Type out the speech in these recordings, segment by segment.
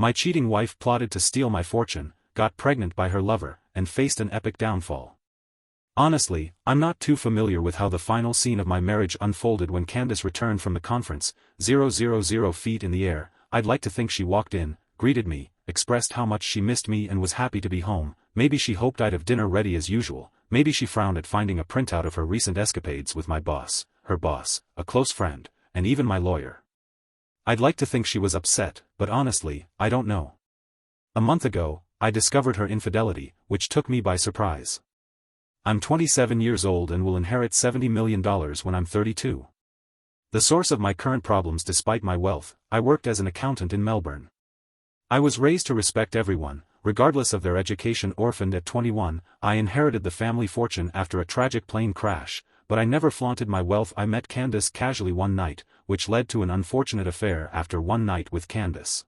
My cheating wife plotted to steal my fortune, got pregnant by her lover, and faced an epic downfall. Honestly, I'm not too familiar with how the final scene of my marriage unfolded when Candace returned from the conference, 000 feet in the air. I'd like to think she walked in, greeted me, expressed how much she missed me and was happy to be home. Maybe she hoped I'd have dinner ready as usual. Maybe she frowned at finding a printout of her recent escapades with my boss, her boss, a close friend, and even my lawyer. I'd like to think she was upset, but honestly, I don't know. A month ago, I discovered her infidelity, which took me by surprise. I'm 27 years old and will inherit $70 million when I'm 32. The source of my current problems. Despite my wealth, I worked as an accountant in Melbourne. I was raised to respect everyone, regardless of their education. Orphaned at 21, I inherited the family fortune after a tragic plane crash, but I never flaunted my wealth. I met Candace casually one night, which led to an unfortunate affair after one night with Candace.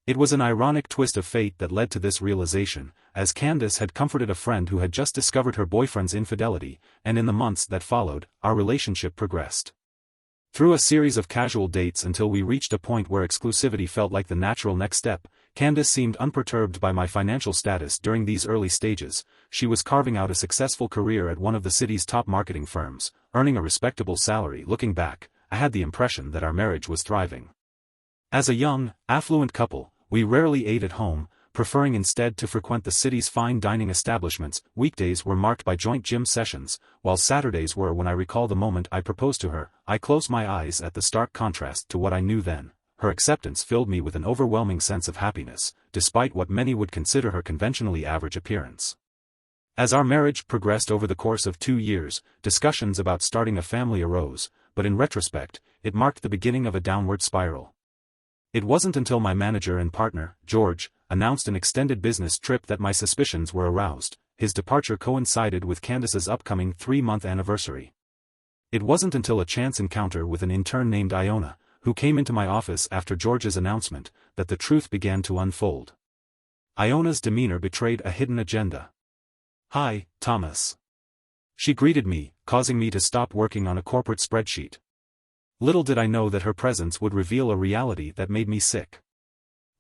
It was an ironic twist of fate that led to this realization, as Candace had comforted a friend who had just discovered her boyfriend's infidelity, and in the months that followed, our relationship progressed. Through a series of casual dates until we reached a point where exclusivity felt like the natural next step, Candace seemed unperturbed by my financial status during these early stages. She was carving out a successful career at one of the city's top marketing firms, earning a respectable salary. Looking back, I had the impression that our marriage was thriving. As a young, affluent couple, we rarely ate at home, preferring instead to frequent the city's fine dining establishments. Weekdays were marked by joint gym sessions, while Saturdays were. When I recall the moment I proposed to her, I closed my eyes at the stark contrast to what I knew then. Her acceptance filled me with an overwhelming sense of happiness, despite what many would consider her conventionally average appearance. As our marriage progressed over the course of 2 years, discussions about starting a family arose, but in retrospect, it marked the beginning of a downward spiral. It wasn't until my manager and partner, George, announced an extended business trip that my suspicions were aroused. His departure coincided with Candace's upcoming 3-month anniversary. It wasn't until a chance encounter with an intern named Iona, who came into my office after George's announcement, that the truth began to unfold. Iona's demeanor betrayed a hidden agenda. "Hi, Thomas." She greeted me, causing me to stop working on a corporate spreadsheet. Little did I know that her presence would reveal a reality that made me sick.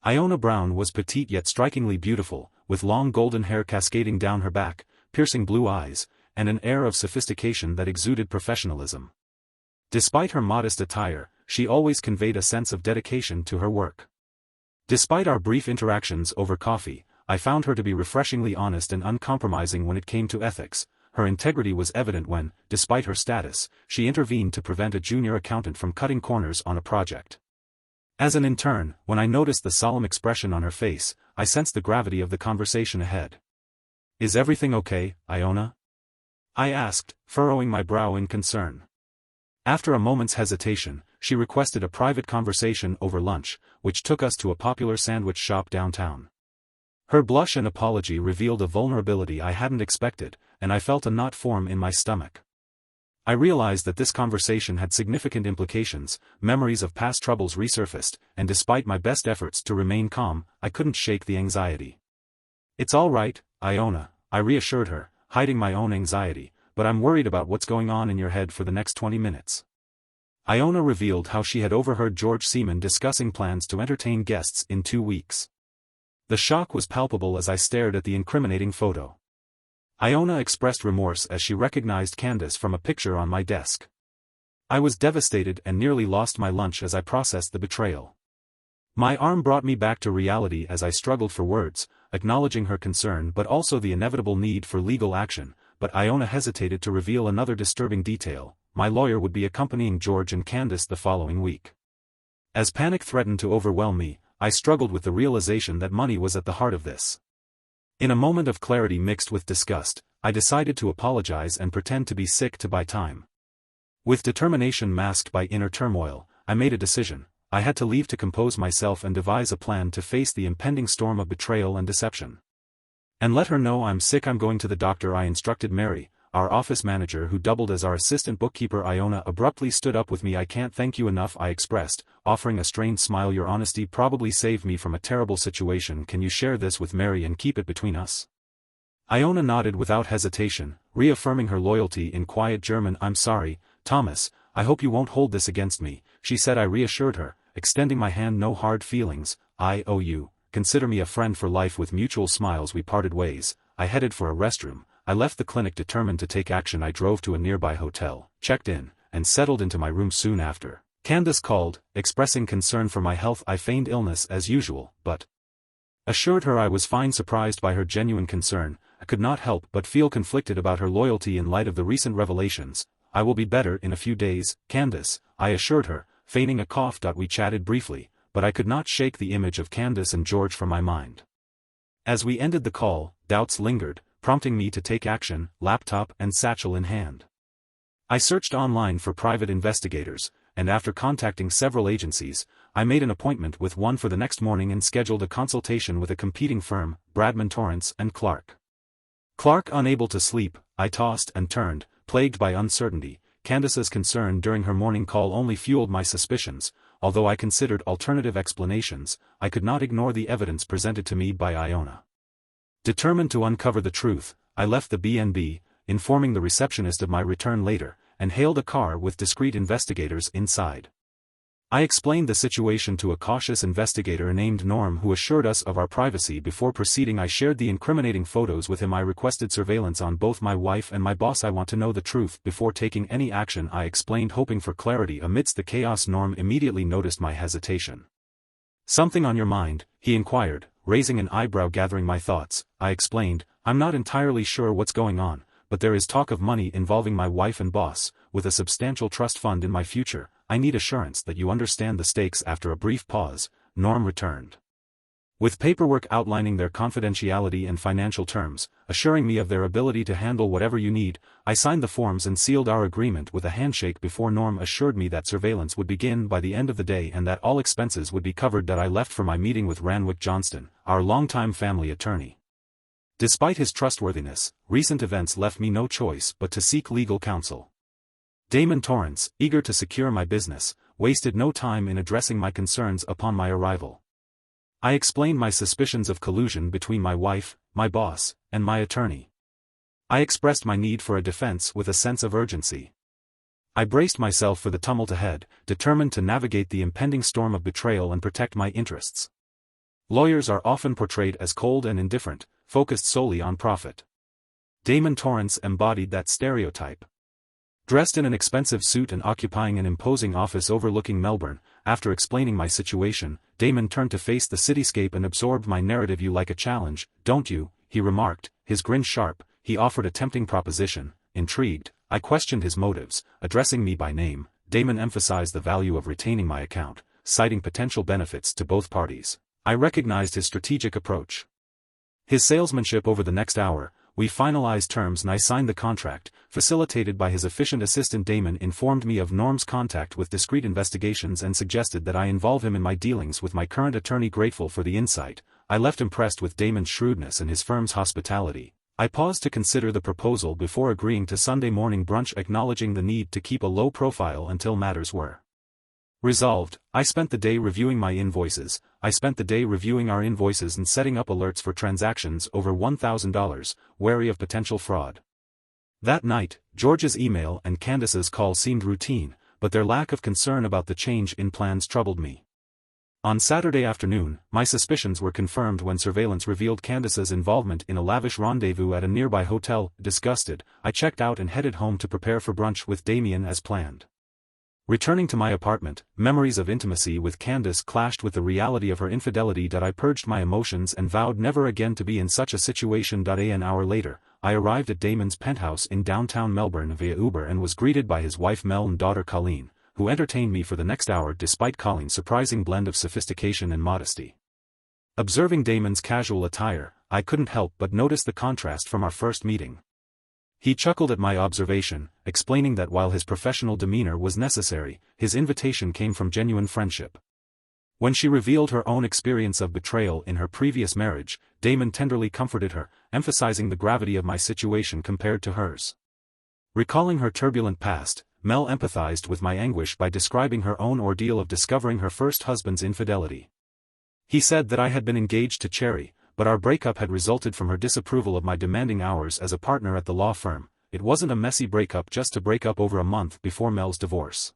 Iona Brown was petite yet strikingly beautiful, with long golden hair cascading down her back, piercing blue eyes, and an air of sophistication that exuded professionalism. Despite her modest attire, she always conveyed a sense of dedication to her work. Despite our brief interactions over coffee, I found her to be refreshingly honest and uncompromising when it came to ethics. Her integrity was evident when, despite her status, she intervened to prevent a junior accountant from cutting corners on a project. As an intern, when I noticed the solemn expression on her face, I sensed the gravity of the conversation ahead. "Is everything okay, Iona?" I asked, furrowing my brow in concern. After a moment's hesitation, she requested a private conversation over lunch, which took us to a popular sandwich shop downtown. Her blush and apology revealed a vulnerability I hadn't expected, and I felt a knot form in my stomach. I realized that this conversation had significant implications. Memories of past troubles resurfaced, and despite my best efforts to remain calm, I couldn't shake the anxiety. "It's all right, Iona," I reassured her, hiding my own anxiety, "but I'm worried about what's going on in your head for the next 20 minutes. Iona revealed how she had overheard George Seaman discussing plans to entertain guests in 2 weeks. The shock was palpable as I stared at the incriminating photo. Iona expressed remorse as she recognized Candace from a picture on my desk. I was devastated and nearly lost my lunch as I processed the betrayal. My arm brought me back to reality as I struggled for words, acknowledging her concern but also the inevitable need for legal action. But Iona hesitated to reveal another disturbing detail: my lawyer would be accompanying George and Candace the following week. As panic threatened to overwhelm me, I struggled with the realization that money was at the heart of this. In a moment of clarity mixed with disgust, I decided to apologize and pretend to be sick to buy time. With determination masked by inner turmoil, I made a decision. I had to leave to compose myself and devise a plan to face the impending storm of betrayal and deception. "And let her know I'm sick. I'm going to the doctor," I instructed Mary, our office manager who doubled as our assistant bookkeeper. Iona abruptly stood up with me. "I can't thank you enough," I expressed, offering a strained smile. "Your honesty probably saved me from a terrible situation. Can you share this with Mary and keep it between us?" Iona nodded without hesitation, reaffirming her loyalty in quiet German. "I'm sorry, Thomas, I hope you won't hold this against me," she said. I reassured her, extending my hand. No hard feelings, I owe you, consider me a friend for life. With mutual smiles we parted ways. I headed for a restroom. I left the clinic determined to take action. I drove to a nearby hotel, checked in, and settled into my room soon after. Candace called, expressing concern for my health. I feigned illness as usual, but assured her I was fine. Surprised by her genuine concern, I could not help but feel conflicted about her loyalty in light of the recent revelations. I will be better in a few days, Candace, I assured her, feigning a cough. We chatted briefly, but I could not shake the image of Candace and George from my mind. As we ended the call, doubts lingered, prompting me to take action, laptop and satchel in hand. I searched online for private investigators, and after contacting several agencies, I made an appointment with one for the next morning and scheduled a consultation with a competing firm, Bradman Torrance and Clark. Unable to sleep, I tossed and turned, plagued by uncertainty. Candace's concern during her morning call only fueled my suspicions. Although I considered alternative explanations, I could not ignore the evidence presented to me by Iona. Determined to uncover the truth, I left the B&B, informing the receptionist of my return later, and hailed a car with discreet investigators inside. I explained the situation to a cautious investigator named Norm who assured us of our privacy. Before proceeding, I shared the incriminating photos with him. I requested surveillance on both my wife and my boss. I want to know the truth before taking any action, I explained, hoping for clarity amidst the chaos. Norm immediately noticed my hesitation. Something on your mind? He inquired, raising an eyebrow. Gathering my thoughts, I explained, I'm not entirely sure what's going on, but there is talk of money involving my wife and boss, with a substantial trust fund in my future. I need assurance that you understand the stakes. After a brief pause, Norm returned with paperwork outlining their confidentiality and financial terms, assuring me of their ability to handle whatever you need. I signed the forms and sealed our agreement with a handshake before Norm assured me that surveillance would begin by the end of the day and that all expenses would be covered. I left for my meeting with Ranwick Johnston, our longtime family attorney. Despite his trustworthiness, recent events left me no choice but to seek legal counsel. Damon Torrance, eager to secure my business, wasted no time in addressing my concerns upon my arrival. I explained my suspicions of collusion between my wife, my boss, and my attorney. I expressed my need for a defense with a sense of urgency. I braced myself for the tumult ahead, determined to navigate the impending storm of betrayal and protect my interests. Lawyers are often portrayed as cold and indifferent, focused solely on profit. Damon Torrance embodied that stereotype. Dressed in an expensive suit and occupying an imposing office overlooking Melbourne, after explaining my situation, Damon turned to face the cityscape and absorbed my narrative. You like a challenge, don't you? He remarked, his grin sharp. He offered a tempting proposition. Intrigued, I questioned his motives. Addressing me by name, Damon emphasized the value of retaining my account, citing potential benefits to both parties. I recognized his strategic approach. His salesmanship. Over the next hour, we finalized terms and I signed the contract, facilitated by his efficient assistant. Damon informed me of Norm's contact with discreet investigations and suggested that I involve him in my dealings with my current attorney. Grateful for the insight, I left impressed with Damon's shrewdness and his firm's hospitality. I paused to consider the proposal before agreeing to Sunday morning brunch, acknowledging the need to keep a low profile until matters were resolved. I spent the day reviewing our invoices and setting up alerts for transactions over $1,000, wary of potential fraud. That night, George's email and Candace's call seemed routine, but their lack of concern about the change in plans troubled me. On Saturday afternoon, my suspicions were confirmed when surveillance revealed Candace's involvement in a lavish rendezvous at a nearby hotel. Disgusted, I checked out and headed home to prepare for brunch with Damien as planned. Returning to my apartment, memories of intimacy with Candace clashed with the reality of her infidelity. I purged my emotions and vowed never again to be in such a situation. An hour later, I arrived at Damon's penthouse in downtown Melbourne via Uber and was greeted by his wife Mel and daughter Colleen, who entertained me for the next hour despite Colleen's surprising blend of sophistication and modesty. Observing Damon's casual attire, I couldn't help but notice the contrast from our first meeting. He chuckled at my observation, explaining that while his professional demeanor was necessary, his invitation came from genuine friendship. When she revealed her own experience of betrayal in her previous marriage, Damon tenderly comforted her, emphasizing the gravity of my situation compared to hers. Recalling her turbulent past, Mel empathized with my anguish by describing her own ordeal of discovering her first husband's infidelity. He said that I had been engaged to Cherry, but our breakup had resulted from her disapproval of my demanding hours as a partner at the law firm. It wasn't a messy breakup just to break up over a month before Mel's divorce.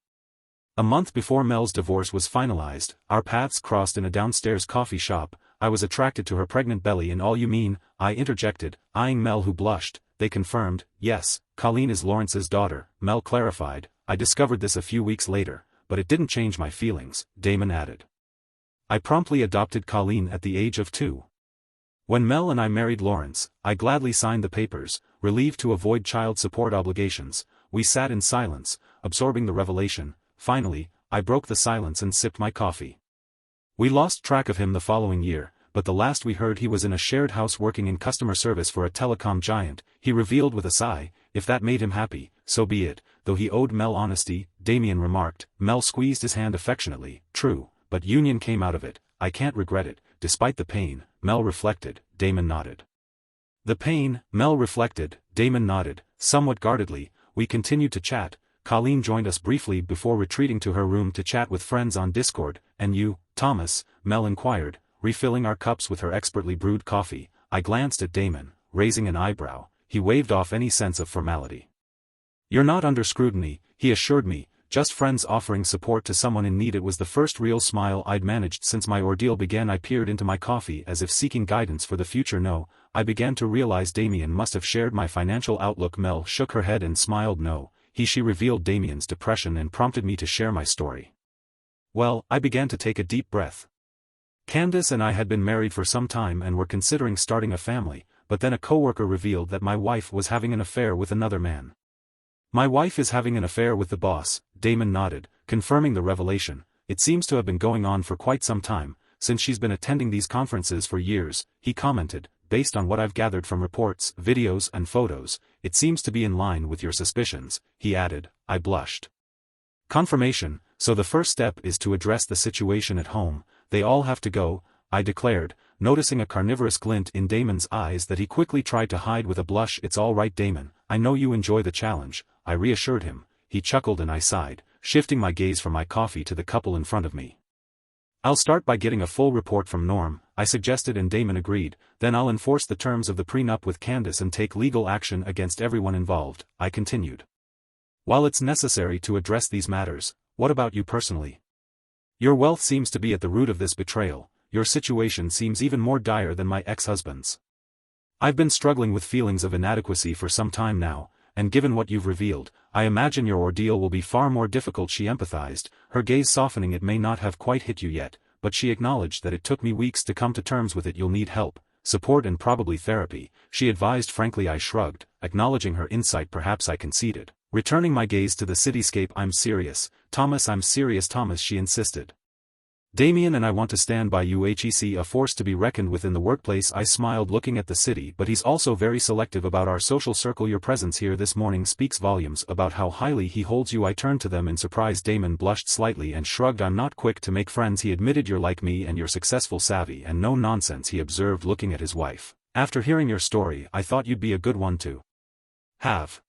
A month before Mel's divorce was finalized, our paths crossed in a downstairs coffee shop. I was attracted to her pregnant belly. And all you mean, I interjected, eyeing Mel, who blushed. They confirmed, yes, Colleen is Lawrence's daughter, Mel clarified. I discovered this a few weeks later, but it didn't change my feelings, Damon added. I promptly adopted Colleen at the age of 2. When Mel and I married Lawrence, I gladly signed the papers, relieved to avoid child support obligations. We sat in silence, absorbing the revelation. Finally, I broke the silence and sipped my coffee. We lost track of him the following year, but the last we heard he was in a shared house working in customer service for a telecom giant. He revealed with a sigh, if that made him happy, so be it, though he owed Mel honesty, Damien remarked. Mel squeezed his hand affectionately. True, but union came out of it. I can't regret it, despite the pain, Mel reflected. Damon nodded. The pain, Mel reflected. Damon nodded, somewhat guardedly. We continued to chat. Colleen joined us briefly before retreating to her room to chat with friends on Discord. And you, Thomas? Mel inquired, refilling our cups with her expertly brewed coffee. I glanced at Damon, raising an eyebrow. He waved off any sense of formality. You're not under scrutiny, he assured me, just friends offering support to someone in need. It was the first real smile I'd managed since my ordeal began. I peered into my coffee as if seeking guidance for the future. No, I began to realize Damien must have shared my financial outlook. Mel shook her head and smiled. No. She revealed Damien's depression and prompted me to share my story. Well, I began to take a deep breath. Candace and I had been married for some time and were considering starting a family, but then a coworker revealed that my wife was having an affair with another man. My wife is having an affair with the boss, Damon nodded, confirming the revelation. It seems to have been going on for quite some time, since she's been attending these conferences for years, he commented. Based on what I've gathered from reports, videos and photos, it seems to be in line with your suspicions, he added. I blushed. Confirmation, so the first step is to address the situation at home. They all have to go, I declared, noticing a carnivorous glint in Damon's eyes that he quickly tried to hide with a blush. It's all right, Damon, I know you enjoy the challenge, I reassured him. He chuckled and I sighed, shifting my gaze from my coffee to the couple in front of me. I'll start by getting a full report from Norm, I suggested, and Damon agreed. Then I'll enforce the terms of the prenup with Candace and take legal action against everyone involved, I continued. While it's necessary to address these matters, what about you personally? Your wealth seems to be at the root of this betrayal. Your situation seems even more dire than my ex-husband's. I've been struggling with feelings of inadequacy for some time now, and given what you've revealed, I imagine your ordeal will be far more difficult. She empathized, her gaze softening. It may not have quite hit you yet, but she acknowledged that it took me weeks to come to terms with it. You'll need help, support and probably therapy, she advised. Frankly, I shrugged, acknowledging her insight. Perhaps I conceded, returning my gaze to the cityscape. I'm serious, Thomas, I'm serious, Thomas, she insisted. Damien and I want to stand by you. He's a force to be reckoned with in the workplace. I smiled, looking at the city, but he's also very selective about our social circle. Your presence here this morning speaks volumes about how highly he holds you. I turned to them in surprise. Damon blushed slightly and shrugged. I'm not quick to make friends, he admitted. You're like me and you're successful, savvy and no nonsense, he observed, looking at his wife. After hearing your story, I thought you'd be a good one to have.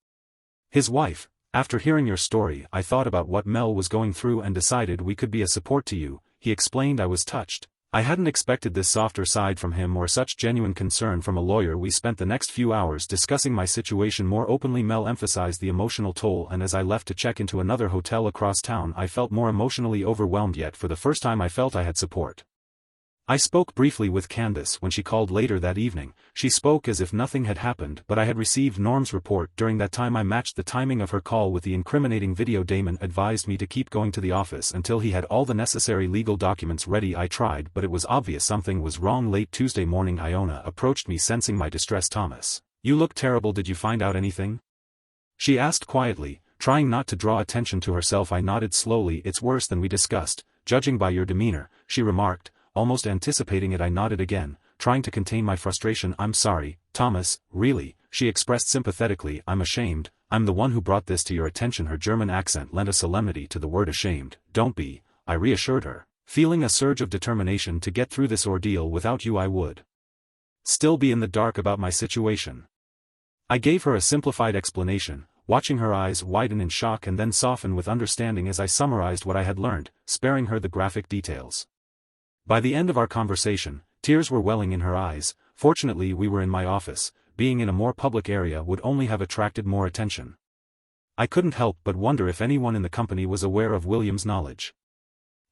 His wife. After hearing your story, I thought about what Mel was going through and decided we could be a support to you, he explained. I was touched. I hadn't expected this softer side from him or such genuine concern from a lawyer. We spent the next few hours discussing my situation more openly. Mel emphasized the emotional toll, and as I left to check into another hotel across town, I felt more emotionally overwhelmed. Yet for the first time I felt I had support. I spoke briefly with Candace when she called later that evening. She spoke as if nothing had happened, but I had received Norm's report. During that time I matched the timing of her call with the incriminating video. Damon advised me to keep going to the office until he had all the necessary legal documents ready. I tried, but it was obvious something was wrong. Late Tuesday morning, Iona approached me, sensing my distress. Thomas, you look terrible. Did you find out anything? She asked quietly, trying not to draw attention to herself. I nodded slowly. It's worse than we discussed, judging by your demeanor, she remarked. Almost anticipating it, I nodded again, trying to contain my frustration. I'm sorry, Thomas, really, she expressed sympathetically. I'm ashamed, I'm the one who brought this to your attention. Her German accent lent a solemnity to the word ashamed. Don't be, I reassured her, feeling a surge of determination to get through this ordeal. Without you I would still be in the dark about my situation. I gave her a simplified explanation, watching her eyes widen in shock and then soften with understanding as I summarized what I had learned, sparing her the graphic details. By the end of our conversation, tears were welling in her eyes. Fortunately we were in my office. Being in a more public area would only have attracted more attention. I couldn't help but wonder if anyone in the company was aware of William's knowledge.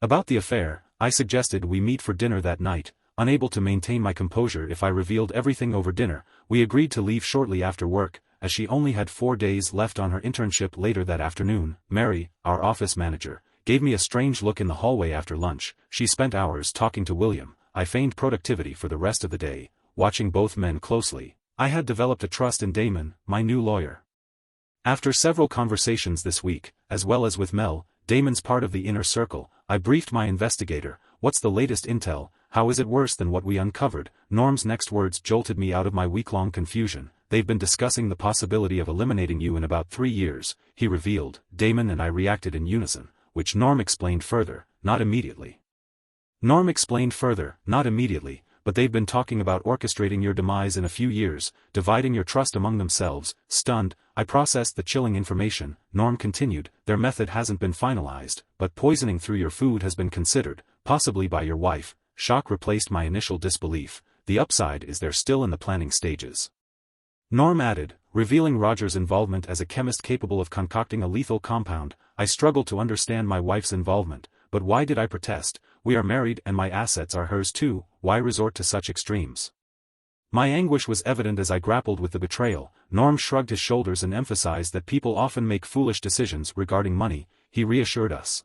About the affair, I suggested we meet for dinner that night. Unable to maintain my composure if I revealed everything over dinner, we agreed to leave shortly after work, as she only had 4 days left on her internship. Later that afternoon, Mary, our office manager, gave me a strange look in the hallway after lunch. She spent hours talking to William. I feigned productivity for the rest of the day, watching both men closely. I had developed a trust in Damon, my new lawyer. After several conversations this week, as well as with Mel, Damon's part of the inner circle, I briefed my investigator. What's the latest intel? How is it worse than what we uncovered? Norm's next words jolted me out of my week-long confusion. They've been discussing the possibility of eliminating you in about 3 years, he revealed. Damon and I reacted in unison, which Norm explained further, not immediately. Norm explained further, not immediately, but they've been talking about orchestrating your demise in a few years, dividing your trust among themselves. Stunned, I processed the chilling information. Norm continued, their method hasn't been finalized, but poisoning through your food has been considered, possibly by your wife. Shock replaced my initial disbelief. The upside is they're still in the planning stages. Norm added, revealing Roger's involvement as a chemist capable of concocting a lethal compound. I struggled to understand my wife's involvement, but why did I protest? We are married and my assets are hers too. Why resort to such extremes? My anguish was evident as I grappled with the betrayal. Norm shrugged his shoulders and emphasized that people often make foolish decisions regarding money. He reassured us.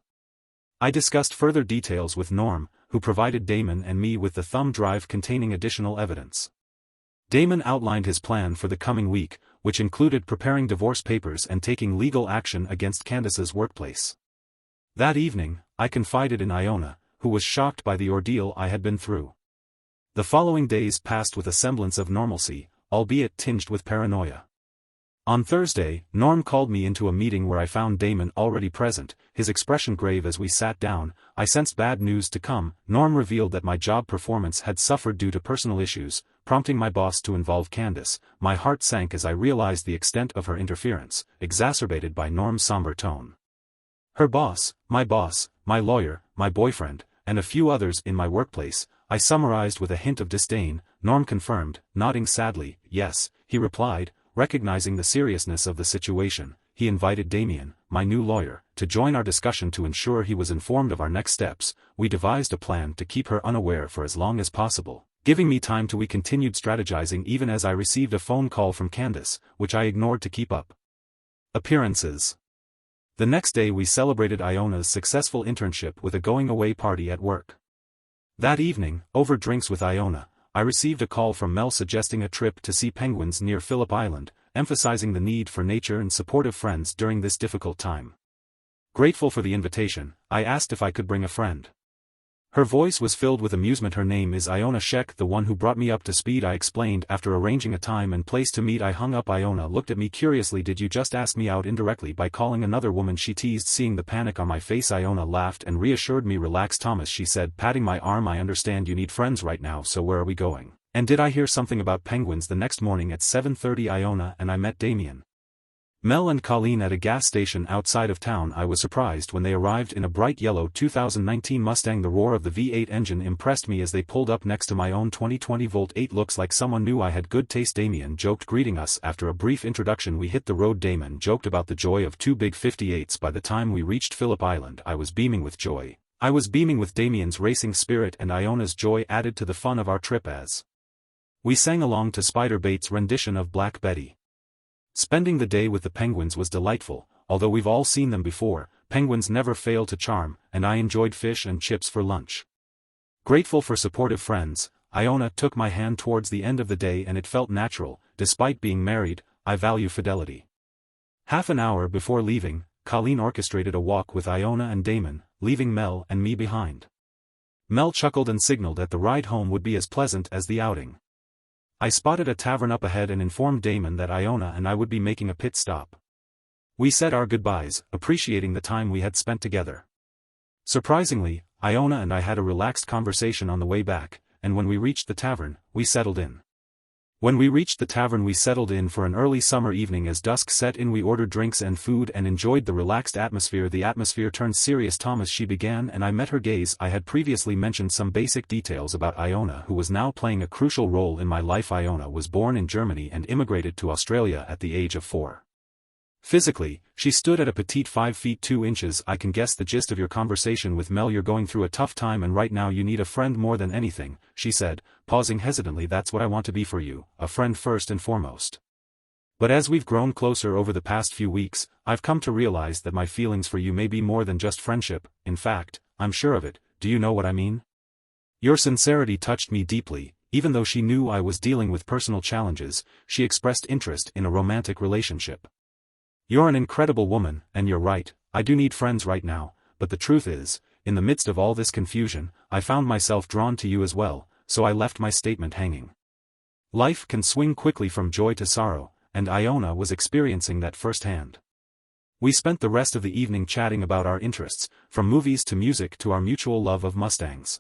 I discussed further details with Norm, who provided Damon and me with the thumb drive containing additional evidence. Damon outlined his plan for the coming week, which included preparing divorce papers and taking legal action against Candace's workplace. That evening, I confided in Iona, who was shocked by the ordeal I had been through. The following days passed with a semblance of normalcy, albeit tinged with paranoia. On Thursday, Norm called me into a meeting where I found Damon already present, his expression grave as we sat down. I sensed bad news to come. Norm revealed that my job performance had suffered due to personal issues, prompting my boss to involve Candace. My heart sank as I realized the extent of her interference, exacerbated by Norm's somber tone. Her boss, my lawyer, my boyfriend, and a few others in my workplace, I summarized with a hint of disdain. Norm confirmed, nodding sadly. Yes, he replied, recognizing the seriousness of the situation. He invited Damien, my new lawyer, to join our discussion to ensure he was informed of our next steps. We devised a plan to keep her unaware for as long as possible, giving me time to. We continued strategizing even as I received a phone call from Candace, which I ignored to keep up appearances. The next day we celebrated Iona's successful internship with a going-away party at work. That evening, over drinks with Iona, I received a call from Mel suggesting a trip to see penguins near Phillip Island, emphasizing the need for nature and supportive friends during this difficult time. Grateful for the invitation, I asked if I could bring a friend. Her voice was filled with amusement. Her name is Iona Sheck, the one who brought me up to speed, I explained. After arranging a time and place to meet, I hung up. Iona looked at me curiously. Did you just ask me out indirectly by calling another woman? She teased. Seeing the panic on my face, Iona laughed and reassured me. Relax, Thomas, she said, patting my arm. I understand you need friends right now, so where are we going? And did I hear something about penguins? The next morning at 7:30 Iona and I met Damien, Mel and Colleen at a gas station outside of town. I was surprised when they arrived in a bright yellow 2019 Mustang. The roar of the V8 engine impressed me as they pulled up next to my own 2020 Volt 8. Looks like someone knew I had good taste, Damien joked, greeting us. After a brief introduction we hit the road. Damon joked about the joy of 2 big 58s. By the time we reached Phillip Island I was beaming with joy. I was beaming with Damien's racing spirit and Iona's joy added to the fun of our trip as we sang along to Spider Bait's rendition of Black Betty. Spending the day with the penguins was delightful. Although we've all seen them before, penguins never fail to charm, and I enjoyed fish and chips for lunch. Grateful for supportive friends, Iona took my hand towards the end of the day and it felt natural. Despite being married, I value fidelity. Half an hour before leaving, Colleen orchestrated a walk with Iona and Damon, leaving Mel and me behind. Mel chuckled and signaled that the ride home would be as pleasant as the outing. I spotted a tavern up ahead and informed Damon that Iona and I would be making a pit stop. We said our goodbyes, appreciating the time we had spent together. Surprisingly, Iona and I had a relaxed conversation on the way back, and when we reached the tavern, we settled in. For an early summer evening. As dusk set in we ordered drinks and food and enjoyed the relaxed atmosphere. The atmosphere turned serious. Thomas, she began, and I met her gaze. I had previously mentioned some basic details about Iona, who was now playing a crucial role in my life. Iona was born in Germany and immigrated to Australia at the age of 4. Physically, she stood at a petite 5 feet 2 inches. I can guess the gist of your conversation with Mel. You're going through a tough time and right now you need a friend more than anything, she said, pausing hesitantly. That's what I want to be for you, a friend first and foremost. But as we've grown closer over the past few weeks, I've come to realize that my feelings for you may be more than just friendship. In fact, I'm sure of it. Do you know what I mean? Your sincerity touched me deeply. Even though she knew I was dealing with personal challenges, she expressed interest in a romantic relationship. You're an incredible woman, and you're right, I do need friends right now, but the truth is, in the midst of all this confusion, I found myself drawn to you as well, so I left my statement hanging. Life can swing quickly from joy to sorrow, and Iona was experiencing that firsthand. We spent the rest of the evening chatting about our interests, from movies to music to our mutual love of Mustangs.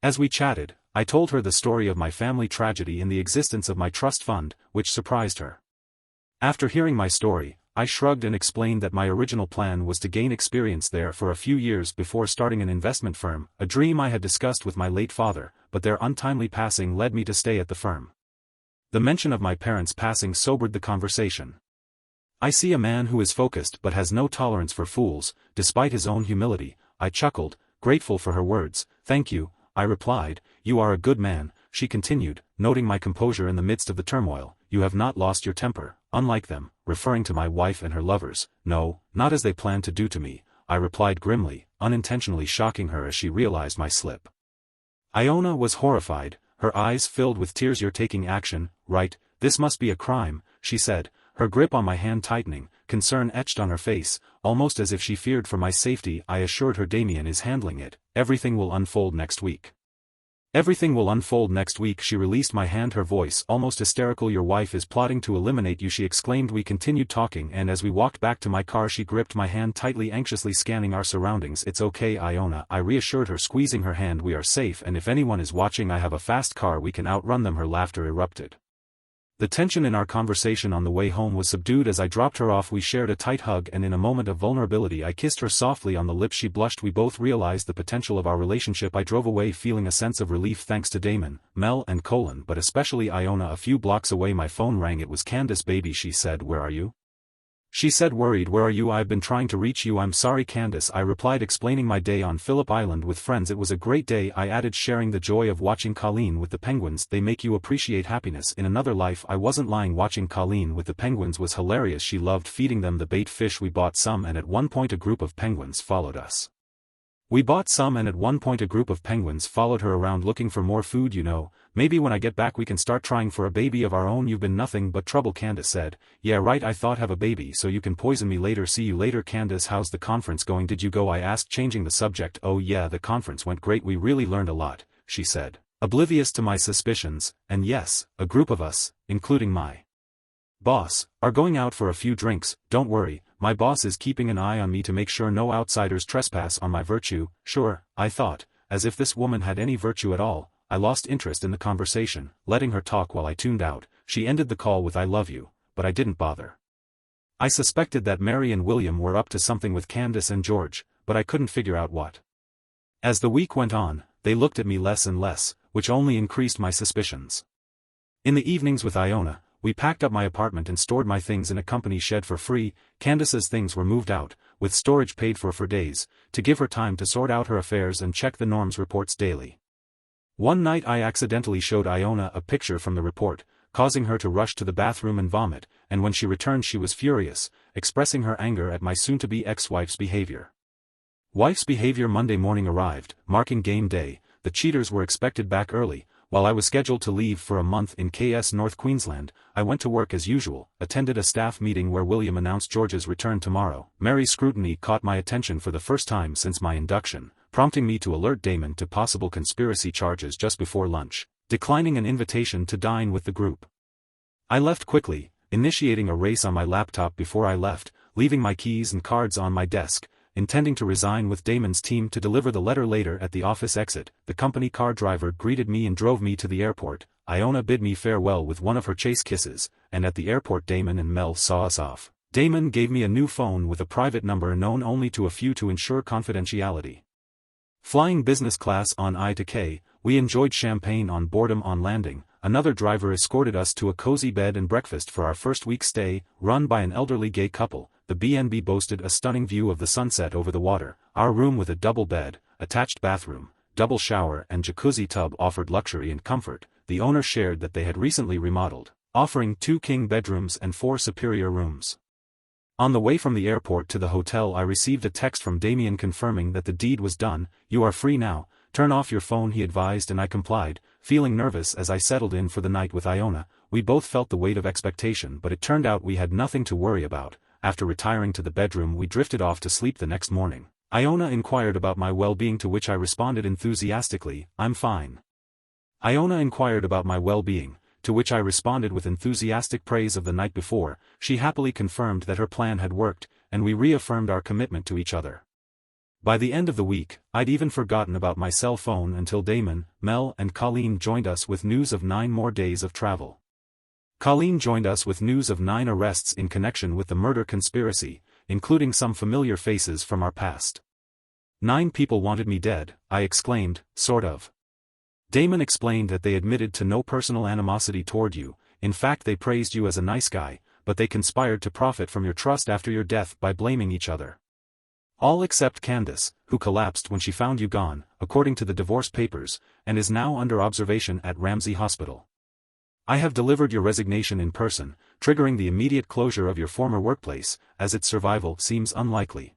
As we chatted, I told her the story of my family tragedy and the existence of my trust fund, which surprised her. After hearing my story, I shrugged and explained that my original plan was to gain experience there for a few years before starting an investment firm, a dream I had discussed with my late father, but their untimely passing led me to stay at the firm. The mention of my parents' passing sobered the conversation. I see a man who is focused but has no tolerance for fools, despite his own humility, I chuckled, grateful for her words. Thank you, I replied. You are a good man, she continued, noting my composure in the midst of the turmoil. You have not lost your temper, unlike them, referring to my wife and her lovers. No, not as they planned to do to me, I replied grimly, unintentionally shocking her as she realized my slip. Iona was horrified, her eyes filled with tears. You're taking action, right? This must be a crime, she said, her grip on my hand tightening, concern etched on her face, almost as if she feared for my safety. I assured her Damien is handling it, everything will unfold next week. Everything will unfold next week. She released my hand, her voice almost hysterical. Your wife is plotting to eliminate you, she exclaimed. We continued talking and as we walked back to my car she gripped my hand tightly, anxiously scanning our surroundings. It's okay, Iona, I reassured her, squeezing her hand. We are safe and if anyone is watching I have a fast car, we can outrun them. Her laughter erupted. The tension in our conversation on the way home was subdued as I dropped her off. We shared a tight hug and in a moment of vulnerability I kissed her softly on the lips. She blushed. We both realized the potential of our relationship. I drove away feeling a sense of relief thanks to Damon, Mel and Colin, but especially Iona. A few blocks away my phone rang. It was Candace. Baby, she said. Where are you? She said, worried. Where are you? I've been trying to reach you. I'm sorry, Candace, I replied, explaining my day on Phillip Island with friends. It was a great day, I added, sharing the joy of watching Colleen with the penguins. They make you appreciate happiness. In another life I wasn't lying. Watching Colleen with the penguins was hilarious. She loved feeding them the bait fish. We bought some and at one point a group of penguins followed us. Her around looking for more food. You know, maybe when I get back we can start trying for a baby of our own. You've been nothing but trouble, Candace said. Yeah right, I thought, have a baby so you can poison me later. See you later, Candace. How's the conference going? Did you go? I asked, changing the subject. Oh yeah, the conference went great. We really learned a lot, she said, oblivious to my suspicions. And yes, a group of us, including my boss, are going out for a few drinks. Don't worry, my boss is keeping an eye on me to make sure no outsiders trespass on my virtue. Sure, I thought, as if this woman had any virtue at all. I lost interest in the conversation, letting her talk while I tuned out. She ended the call with I love you, but I didn't bother. I suspected that Mary and William were up to something with Candace and George, but I couldn't figure out what. As the week went on, they looked at me less and less, which only increased my suspicions. In the evenings with Iona, we packed up my apartment and stored my things in a company shed for free. Candace's things were moved out, with storage paid for days, to give her time to sort out her affairs and check the norms reports daily. One night I accidentally showed Iona a picture from the report, causing her to rush to the bathroom and vomit, and when she returned she was furious, expressing her anger at my soon-to-be ex-wife's behavior. Monday morning arrived, marking game day. The cheaters were expected back early. While I was scheduled to leave for a month in KS North Queensland, I went to work as usual, attended a staff meeting where William announced George's return tomorrow. Mary's scrutiny caught my attention for the first time since my induction, prompting me to alert Damon to possible conspiracy charges just before lunch, declining an invitation to dine with the group. I left quickly, initiating a race on my laptop before I left, leaving my keys and cards on my desk, intending to resign with Damon's team to deliver the letter later. At the office exit, the company car driver greeted me and drove me to the airport. Iona bid me farewell with one of her chase kisses, and at the airport Damon and Mel saw us off. Damon gave me a new phone with a private number known only to a few to ensure confidentiality. Flying business class on I to K, we enjoyed champagne on boredom on landing. Another driver escorted us to a cozy bed and breakfast for our first week stay, run by an elderly gay couple. The B&B boasted a stunning view of the sunset over the water. Our room with a double bed, attached bathroom, double shower and jacuzzi tub offered luxury and comfort. The owner shared that they had recently remodeled, offering 2 king bedrooms and 4 superior rooms. On the way from the airport to the hotel I received a text from Damien confirming that the deed was done. "You are free now, turn off your phone," he advised, and I complied, feeling nervous as I settled in for the night with Iona. We both felt the weight of expectation, but it turned out we had nothing to worry about. After retiring to the bedroom we drifted off to sleep. The next morning, Iona inquired about my well-being, to which I responded enthusiastically, "I'm fine." Iona inquired about my well-being, to which I responded with enthusiastic praise of the night before. She happily confirmed that her plan had worked, and we reaffirmed our commitment to each other. By the end of the week, I'd even forgotten about my cell phone until Damon, Mel and Colleen joined us with news of 9 more days of travel. Colleen joined us with news of 9 arrests in connection with the murder conspiracy, including some familiar faces from our past. 9 people wanted me dead, I exclaimed, sort of. Damon explained that they admitted to no personal animosity toward you. In fact, they praised you as a nice guy, but they conspired to profit from your trust after your death by blaming each other. All except Candace, who collapsed when she found you gone, according to the divorce papers, and is now under observation at Ramsey Hospital. I have delivered your resignation in person, triggering the immediate closure of your former workplace, as its survival seems unlikely.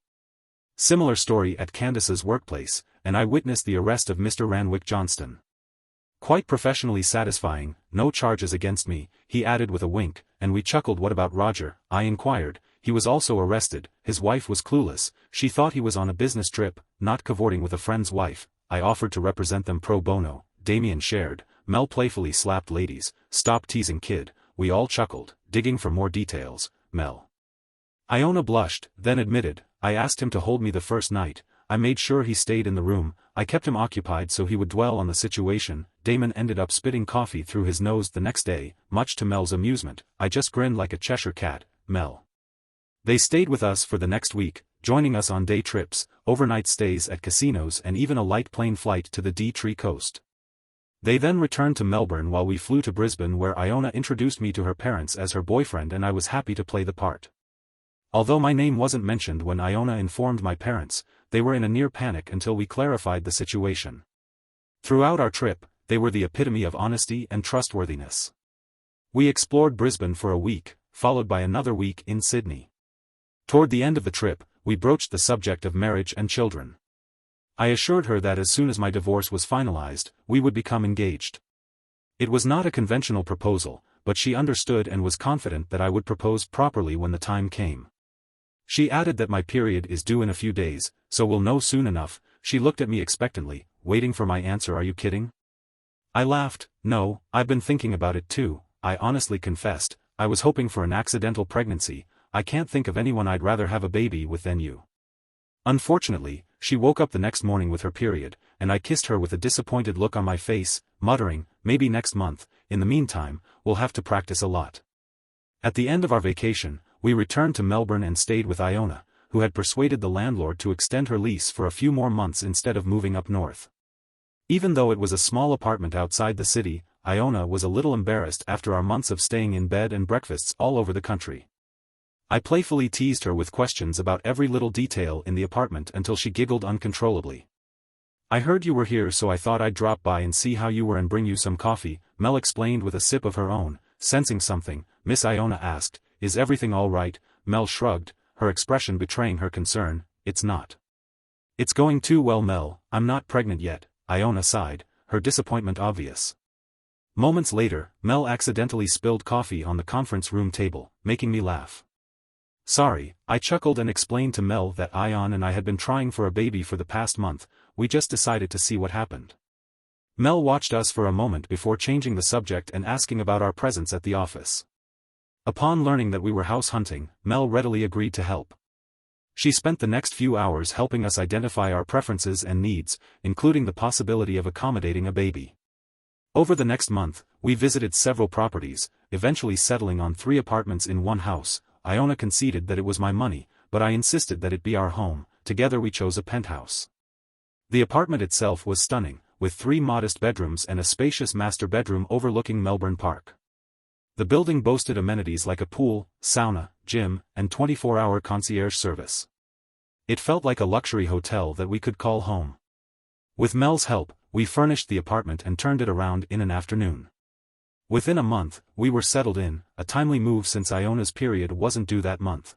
Similar story at Candace's workplace, and I witnessed the arrest of Mr. Ranwick Johnston. Quite professionally satisfying, no charges against me, he added with a wink, and we chuckled. What about Roger? I inquired. He was also arrested. His wife was clueless. She thought he was on a business trip, not cavorting with a friend's wife. I offered to represent them pro bono, Damien shared. Mel playfully slapped ladies. "Stop teasing, kid." We all chuckled, digging for more details. Mel. Iona blushed, then admitted, "I asked him to hold me the first night. I made sure he stayed in the room. I kept him occupied so he would dwell on the situation." Damon ended up spitting coffee through his nose the next day, much to Mel's amusement. I just grinned like a Cheshire cat. Mel. They stayed with us for the next week, joining us on day trips, overnight stays at casinos and even a light plane flight to the D-Tree coast. They then returned to Melbourne while we flew to Brisbane, where Iona introduced me to her parents as her boyfriend, and I was happy to play the part. Although my name wasn't mentioned when Iona informed my parents, they were in a near panic until we clarified the situation. Throughout our trip, they were the epitome of honesty and trustworthiness. We explored Brisbane for a week, followed by another week in Sydney. Toward the end of the trip, we broached the subject of marriage and children. I assured her that as soon as my divorce was finalized, we would become engaged. It was not a conventional proposal, but she understood and was confident that I would propose properly when the time came. She added that my period is due in a few days, so we'll know soon enough. She looked at me expectantly, waiting for my answer. "Are you kidding?" I laughed. "No, I've been thinking about it too," I honestly confessed. "I was hoping for an accidental pregnancy. I can't think of anyone I'd rather have a baby with than you." Unfortunately, she woke up the next morning with her period, and I kissed her with a disappointed look on my face, muttering, "Maybe next month. In the meantime, we'll have to practice a lot." At the end of our vacation, we returned to Melbourne and stayed with Iona, who had persuaded the landlord to extend her lease for a few more months instead of moving up north. Even though it was a small apartment outside the city, Iona was a little embarrassed after our months of staying in bed and breakfasts all over the country. I playfully teased her with questions about every little detail in the apartment until she giggled uncontrollably. "I heard you were here, so I thought I'd drop by and see how you were and bring you some coffee," Mel explained with a sip of her own. Sensing something, Miss Iona asked, "Is everything all right?" Mel shrugged, her expression betraying her concern. "It's not. It's going too well, Mel. I'm not pregnant yet," Iona sighed, her disappointment obvious. Moments later, Mel accidentally spilled coffee on the conference room table, making me laugh. "Sorry," I chuckled and explained to Mel that Ion and I had been trying for a baby for the past month. We just decided to see what happened. Mel watched us for a moment before changing the subject and asking about our presence at the office. Upon learning that we were house hunting, Mel readily agreed to help. She spent the next few hours helping us identify our preferences and needs, including the possibility of accommodating a baby. Over the next month, we visited several properties, eventually settling on 3 apartments in one house. Iona conceded that it was my money, but I insisted that it be our home. Together we chose a penthouse. The apartment itself was stunning, with 3 modest bedrooms and a spacious master bedroom overlooking Melbourne Park. The building boasted amenities like a pool, sauna, gym, and 24-hour concierge service. It felt like a luxury hotel that we could call home. With Mel's help, we furnished the apartment and turned it around in an afternoon. Within a month, we were settled in, a timely move since Iona's period wasn't due that month.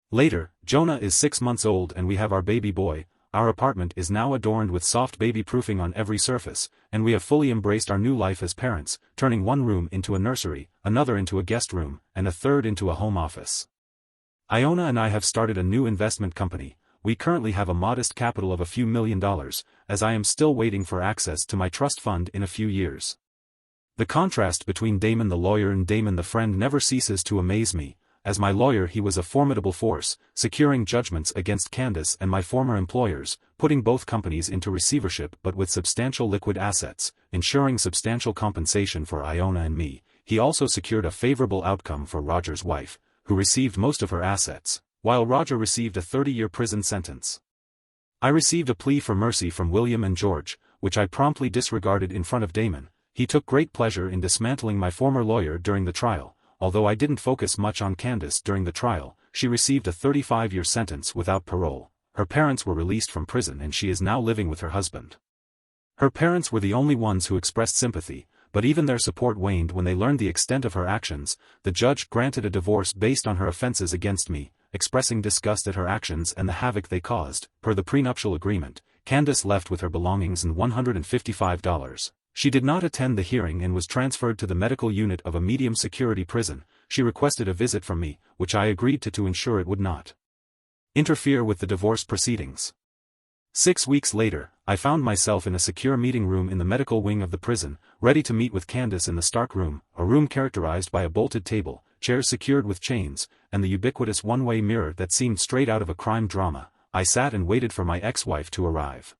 Later, Jonah is 6 months old and we have our baby boy. Our apartment is now adorned with soft baby-proofing on every surface, and we have fully embraced our new life as parents, turning one room into a nursery, another into a guest room, and a third into a home office. Iona and I have started a new investment company. We currently have a modest capital of a few $1,000,000, as I am still waiting for access to my trust fund in a few years. The contrast between Damon the lawyer and Damon the friend never ceases to amaze me. As my lawyer he was a formidable force, securing judgments against Candace and my former employers, putting both companies into receivership but with substantial liquid assets, ensuring substantial compensation for Iona and me. He also secured a favorable outcome for Roger's wife, who received most of her assets, while Roger received a 30-year prison sentence. I received a plea for mercy from William and George, which I promptly disregarded in front of Damon. He took great pleasure in dismantling my former lawyer during the trial. Although I didn't focus much on Candace during the trial, she received a 35-year sentence without parole. Her parents were released from prison and she is now living with her husband. Her parents were the only ones who expressed sympathy, but even their support waned when they learned the extent of her actions. The judge granted a divorce based on her offenses against me, expressing disgust at her actions and the havoc they caused. Per the prenuptial agreement, Candace left with her belongings and $155. She did not attend the hearing and was transferred to the medical unit of a medium-security prison. She requested a visit from me, which I agreed to ensure it would not interfere with the divorce proceedings. 6 weeks later, I found myself in a secure meeting room in the medical wing of the prison, ready to meet with Candace in the Stark room, a room characterized by a bolted table, chairs secured with chains, and the ubiquitous one-way mirror that seemed straight out of a crime drama. I sat and waited for my ex-wife to arrive.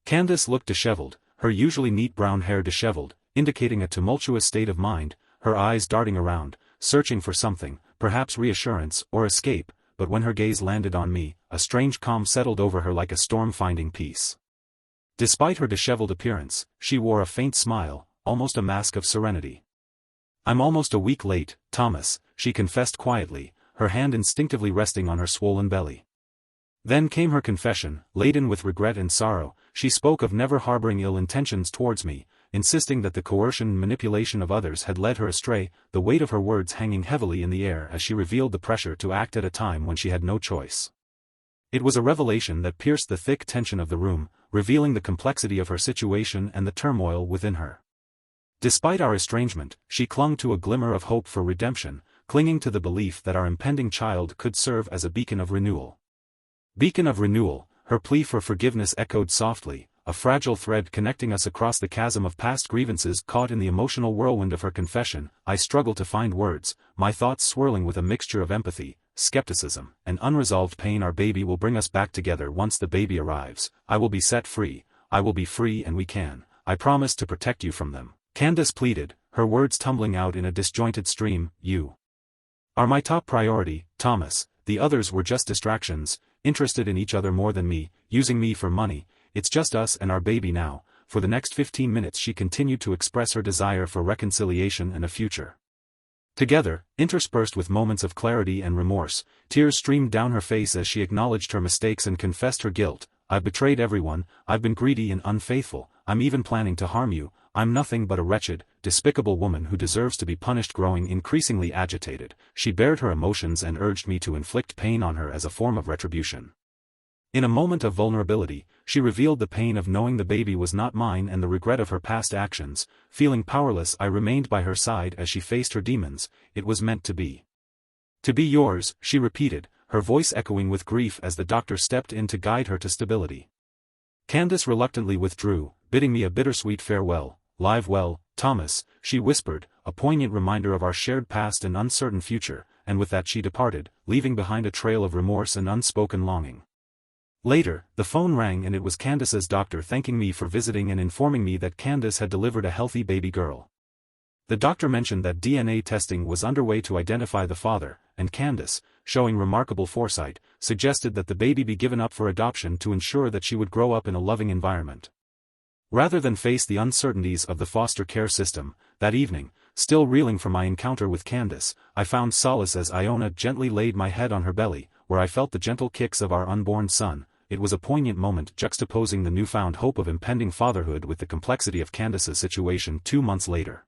Candace looked disheveled, her usually neat brown hair disheveled, indicating a tumultuous state of mind, her eyes darting around, searching for something, perhaps reassurance or escape, but when her gaze landed on me, a strange calm settled over her like a storm finding peace. Despite her disheveled appearance, she wore a faint smile, almost a mask of serenity. "I'm almost a week late, Thomas," she confessed quietly, her hand instinctively resting on her swollen belly. Then came her confession, laden with regret and sorrow. She spoke of never harboring ill intentions towards me, insisting that the coercion and manipulation of others had led her astray, the weight of her words hanging heavily in the air as she revealed the pressure to act at a time when she had no choice. It was a revelation that pierced the thick tension of the room, revealing the complexity of her situation and the turmoil within her. Despite our estrangement, she clung to a glimmer of hope for redemption, clinging to the belief that our impending child could serve as a beacon of renewal. Beacon of renewal, her plea for forgiveness echoed softly, a fragile thread connecting us across the chasm of past grievances. Caught in the emotional whirlwind of her confession, I struggled to find words, my thoughts swirling with a mixture of empathy, skepticism, and unresolved pain. "Our baby will bring us back together once the baby arrives. I will be set free, I will be free, and we can. I promise to protect you from them," Candace pleaded, her words tumbling out in a disjointed stream. "You are my top priority, Thomas. The others were just distractions, interested in each other more than me, using me for money. It's just us and our baby now." For the next 15 minutes she continued to express her desire for reconciliation and a future together, interspersed with moments of clarity and remorse. Tears streamed down her face as she acknowledged her mistakes and confessed her guilt. "I've betrayed everyone, I've been greedy and unfaithful, I'm even planning to harm you. I'm nothing but a wretched, despicable woman who deserves to be punished." Growing increasingly agitated, she bared her emotions and urged me to inflict pain on her as a form of retribution. In a moment of vulnerability, she revealed the pain of knowing the baby was not mine and the regret of her past actions. Feeling powerless, I remained by her side as she faced her demons. "It was meant to be. To be yours," she repeated, her voice echoing with grief as the doctor stepped in to guide her to stability. Candace reluctantly withdrew, bidding me a bittersweet farewell. "Live well, Thomas," she whispered, a poignant reminder of our shared past and uncertain future, and with that she departed, leaving behind a trail of remorse and unspoken longing. Later, the phone rang and it was Candace's doctor thanking me for visiting and informing me that Candace had delivered a healthy baby girl. The doctor mentioned that DNA testing was underway to identify the father, and Candace, showing remarkable foresight, suggested that the baby be given up for adoption to ensure that she would grow up in a loving environment. Rather than face the uncertainties of the foster care system, that evening, still reeling from my encounter with Candace, I found solace as Iona gently laid my head on her belly, where I felt the gentle kicks of our unborn son. It was a poignant moment juxtaposing the newfound hope of impending fatherhood with the complexity of Candace's situation 2 months later.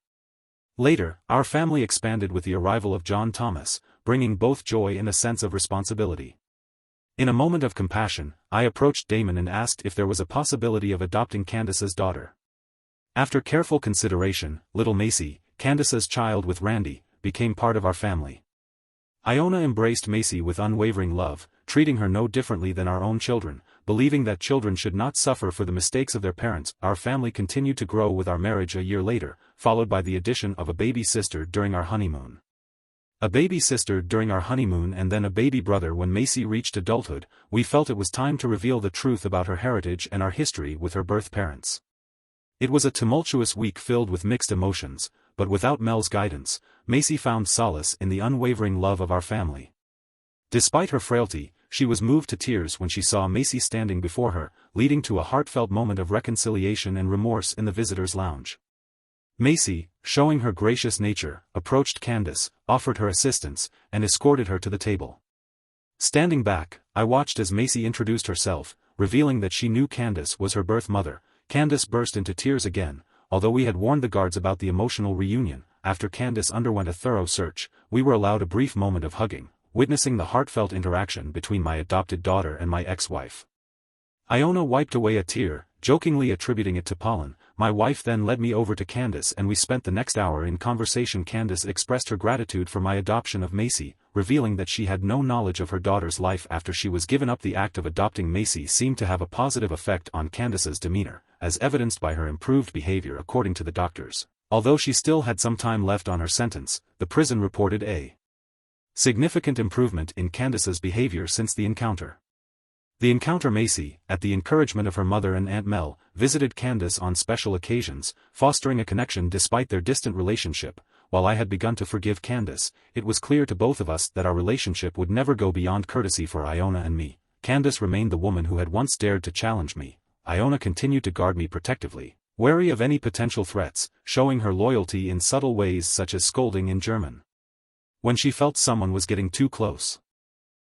Later, our family expanded with the arrival of John Thomas, bringing both joy and a sense of responsibility. In a moment of compassion, I approached Damon and asked if there was a possibility of adopting Candace's daughter. After careful consideration, little Macy, Candace's child with Randy, became part of our family. Iona embraced Macy with unwavering love, treating her no differently than our own children, believing that children should not suffer for the mistakes of their parents. Our family continued to grow with our marriage a year later, followed by the addition of a baby sister during our honeymoon. A baby sister during our honeymoon and then a baby brother when Macy reached adulthood. We felt it was time to reveal the truth about her heritage and our history with her birth parents. It was a tumultuous week filled with mixed emotions, but without Mel's guidance, Macy found solace in the unwavering love of our family. Despite her frailty, she was moved to tears when she saw Macy standing before her, leading to a heartfelt moment of reconciliation and remorse in the visitors' lounge. Macy, showing her gracious nature, approached Candace, offered her assistance, and escorted her to the table. Standing back, I watched as Macy introduced herself, revealing that she knew Candace was her birth mother. Candace burst into tears again. Although we had warned the guards about the emotional reunion, after Candace underwent a thorough search, we were allowed a brief moment of hugging, witnessing the heartfelt interaction between my adopted daughter and my ex-wife. Iona wiped away a tear, jokingly attributing it to pollen. My wife then led me over to Candace and we spent the next hour in conversation. Candace expressed her gratitude for my adoption of Macy, revealing that she had no knowledge of her daughter's life after she was given up. The act of adopting Macy seemed to have a positive effect on Candace's demeanor, as evidenced by her improved behavior according to the doctors. Although she still had some time left on her sentence, the prison reported a significant improvement in Candace's behavior since the encounter. Macy, at the encouragement of her mother and Aunt Mel, visited Candace on special occasions, fostering a connection despite their distant relationship. While I had begun to forgive Candace, it was clear to both of us that our relationship would never go beyond courtesy. For Iona and me, Candace remained the woman who had once dared to challenge me. Iona continued to guard me protectively, wary of any potential threats, showing her loyalty in subtle ways such as scolding in German when she felt someone was getting too close.